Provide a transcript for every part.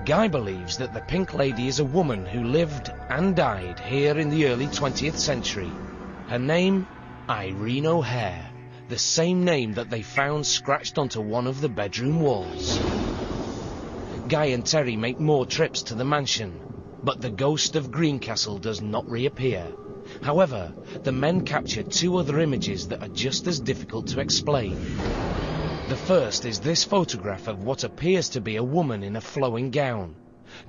Guy believes that the Pink Lady is a woman who lived and died here in the early 20th century. Her name, Irene O'Hare, the same name that they found scratched onto one of the bedroom walls. Guy and Terry make more trips to the mansion, but the ghost of Greencastle does not reappear. However, the men capture two other images that are just as difficult to explain. The first is this photograph of what appears to be a woman in a flowing gown.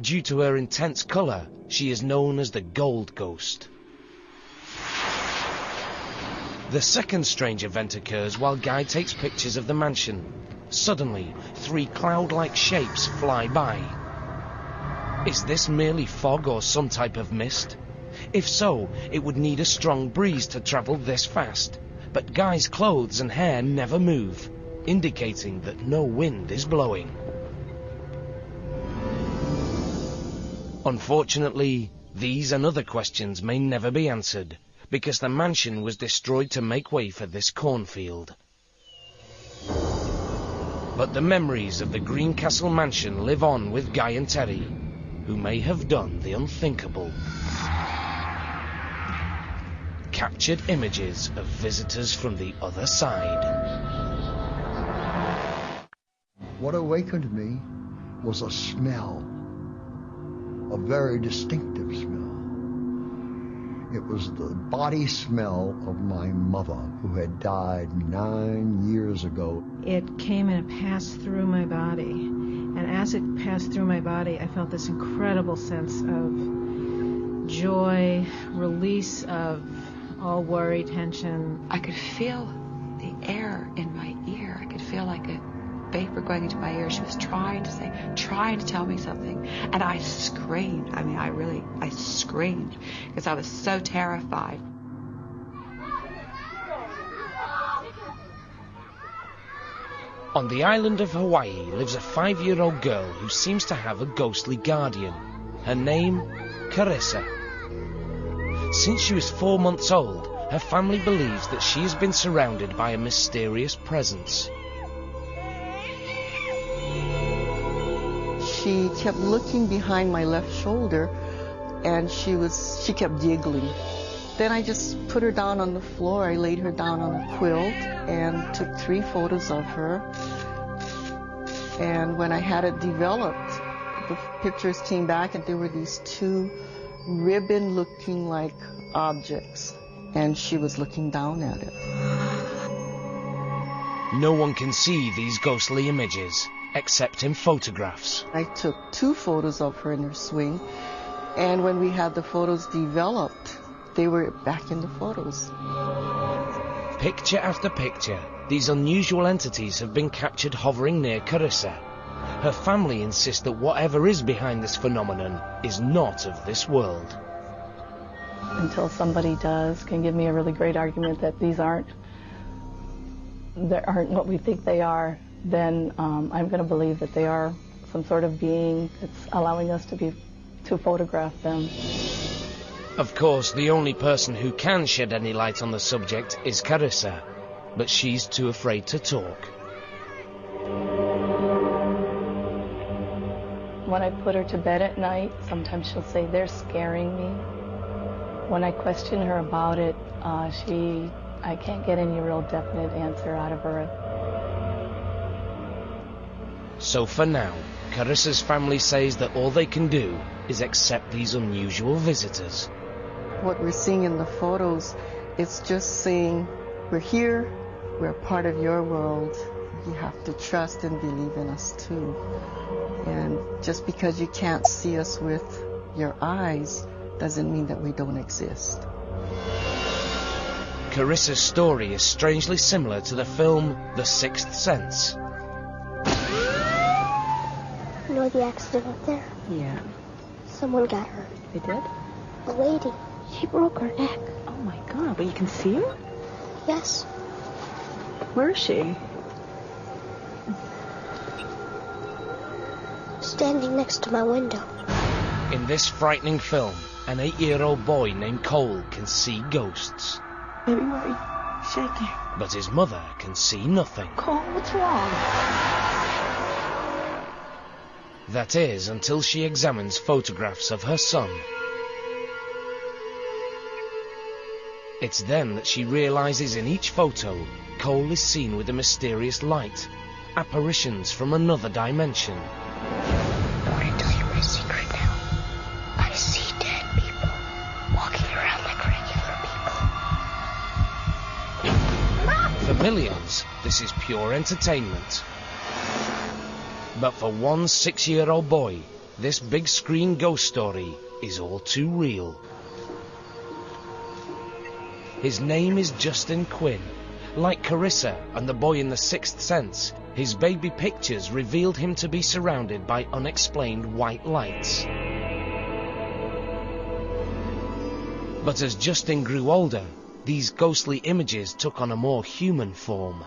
Due to her intense colour, she is known as the Gold Ghost. The second strange event occurs while Guy takes pictures of the mansion. Suddenly, three cloud-like shapes fly by. Is this merely fog or some type of mist? If so, it would need a strong breeze to travel this fast. But Guy's clothes and hair never move, indicating that no wind is blowing. Unfortunately, these and other questions may never be answered, because the mansion was destroyed to make way for this cornfield. But the memories of the Greencastle mansion live on with Guy and Terry, who may have done the unthinkable. Captured images of visitors from the other side. What awakened me was a smell, a very distinctive smell. It was the body smell of my mother, who had died 9 years ago. It came and it passed through my body. And as it passed through my body, I felt this incredible sense of joy, release of all worry, tension. I could feel the air in my ear. I could feel like a vapor going into my ear. She was trying to tell me something. And I screamed. I mean, I screamed because I was so terrified. On the island of Hawaii lives a 5-year-old girl who seems to have a ghostly guardian. Her name, Carissa. Since she was 4 months old, her family believes that she has been surrounded by a mysterious presence. She kept looking behind my left shoulder, and she kept giggling. Then I just put her down on the floor. I laid her down on a quilt and took 3 photos of her. And when I had it developed, the pictures came back and there were these 2 ribbon-looking like objects, and she was looking down at it. No one can see these ghostly images, except in photographs. I took 2 photos of her in her swing, and when we had the photos developed, they were back in the photos. Picture after picture, these unusual entities have been captured hovering near Carissa. Her family insists that whatever is behind this phenomenon is not of this world. Until somebody can give me a really great argument that these aren't what we think they are, then I'm going to believe that they are some sort of being that's allowing us to photograph them. Of course, the only person who can shed any light on the subject is Carissa, but she's too afraid to talk. When I put her to bed at night, sometimes she'll say, "They're scaring me." When I question her about it, I can't get any real definite answer out of her. So for now, Carissa's family says that all they can do is accept these unusual visitors. What we're seeing in the photos, it's just saying, we're here, we're part of your world. You have to trust and believe in us too. And just because you can't see us with your eyes doesn't mean that we don't exist. Carissa's story is strangely similar to the film The Sixth Sense. You know the accident up there? Yeah. Someone got hurt. They did? A lady. She broke her neck. Oh my God, but you can see her? Yes. Where is she? Standing next to my window. In this frightening film, an 8-year-old boy named Cole can see ghosts. Baby, why are you shaking? But his mother can see nothing. Cole, what's wrong? That is, until she examines photographs of her son. It's then that she realizes in each photo, Cole is seen with a mysterious light, apparitions from another dimension. I want to tell you my secret now. I see dead people walking around like regular people. For millions, this is pure entertainment. But for one 6-year-old boy, this big screen ghost story is all too real. His name is Justin Quinn. Like Carissa and the boy in The Sixth Sense, his baby pictures revealed him to be surrounded by unexplained white lights. But as Justin grew older, these ghostly images took on a more human form.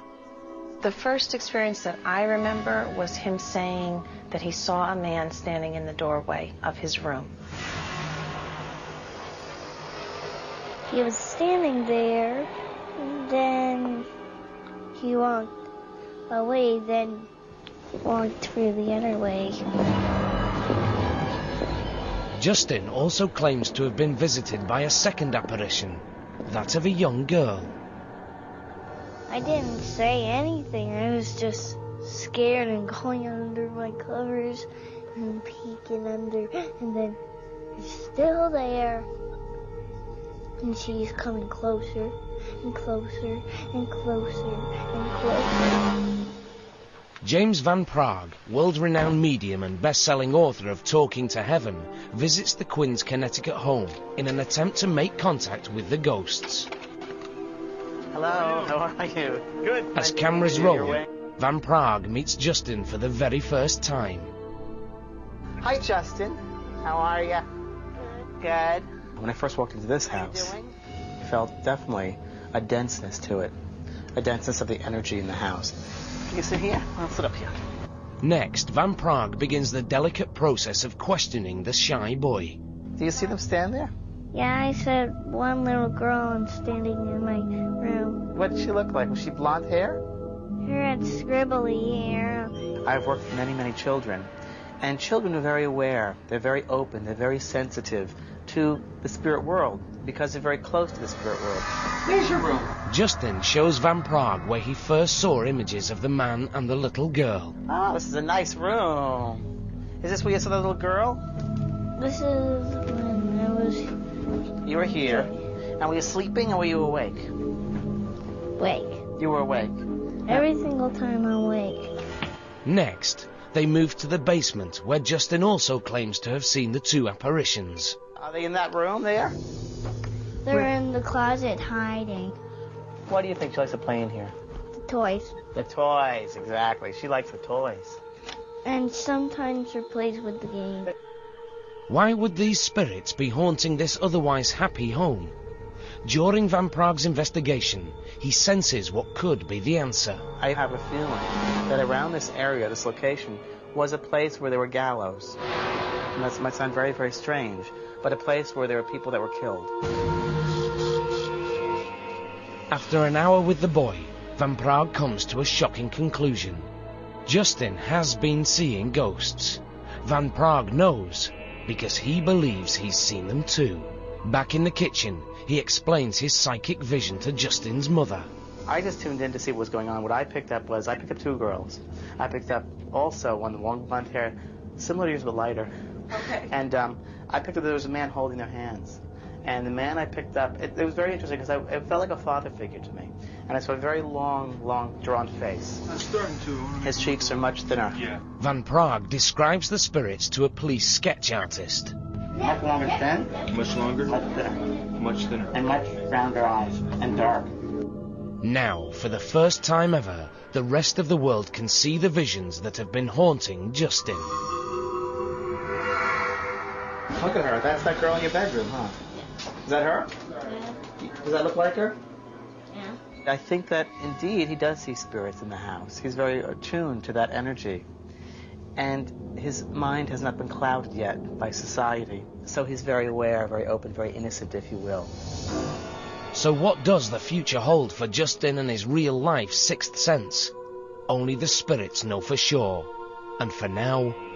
The first experience that I remember was him saying that he saw a man standing in the doorway of his room. He was standing there, then he walked away, then walked through the other way. Justin also claims to have been visited by a second apparition, that of a young girl. I didn't say anything. I was just scared and going under my covers and peeking under, and then it's still there. And she's coming closer and closer and closer and closer. James Van Praagh, world-renowned medium and best-selling author of Talking to Heaven, visits the Quinns' Connecticut home in an attempt to make contact with the ghosts. Hello, how are you? Good. As cameras roll, Van Praagh meets Justin for the very first time. Hi, Justin. How are you? Good. When I first walked into this house, I felt definitely a denseness to it, a denseness of the energy in the house. Can you sit here? I'll sit up here. Next, Van Praagh begins the delicate process of questioning the shy boy. Do you see them stand there? Yeah, I said one little girl standing in my room. What did she look like? Was she blonde hair? Her had scribbly hair. I've worked with many, many children, and children are very aware. They're very open. They're very sensitive to the spirit world because they're very close to the spirit world. Where's your room? Justin shows Van Praagh where he first saw images of the man and the little girl. Oh, this is a nice room. Is this where you saw the little girl? This is when I was... You were here. And were you sleeping or were you awake? awake. You were awake? Every single time I'm awake. Next, they move to the basement where Justin also claims to have seen the two apparitions. Are they in that room there? They're in the closet hiding. What do you think she likes to play in here? The toys. The toys, exactly. She likes the toys. And sometimes her plays with the game. Why would these spirits be haunting this otherwise happy home? During Van Praag's investigation, he senses what could be the answer. I have a feeling that around this area, this location, was a place where there were gallows. And that might sound very, very strange, but a place where there were people that were killed. After an hour with the boy, Van Praagh comes to a shocking conclusion. Justin has been seeing ghosts. Van Praagh knows, because he believes he's seen them too. Back in the kitchen, he explains his psychic vision to Justin's mother. I just tuned in to see what was going on. What I picked up was, I picked up two girls. I picked up also one with long blonde hair, similar to yours but lighter. Okay. And I picked up there was a man holding their hands. And the man I picked up, it was very interesting because it felt like a father figure to me. And I saw a very long, drawn face. I'm starting to. His cheeks are much thinner. Yeah. Van Praagh describes the spirits to a police sketch artist. Much longer thin. Much longer? Much thinner. Much thinner. And much rounder eyes. And dark. Now, for the first time ever, the rest of the world can see the visions that have been haunting Justin. Look at her. That's that girl in your bedroom, huh? Is that her? Yeah. Does that look like her? Yeah. I think that indeed he does see spirits in the house. He's very attuned to that energy. And his mind has not been clouded yet by society. So he's very aware, very open, very innocent, if you will. So what does the future hold for Justin and his real-life sixth sense? Only the spirits know for sure. And for now,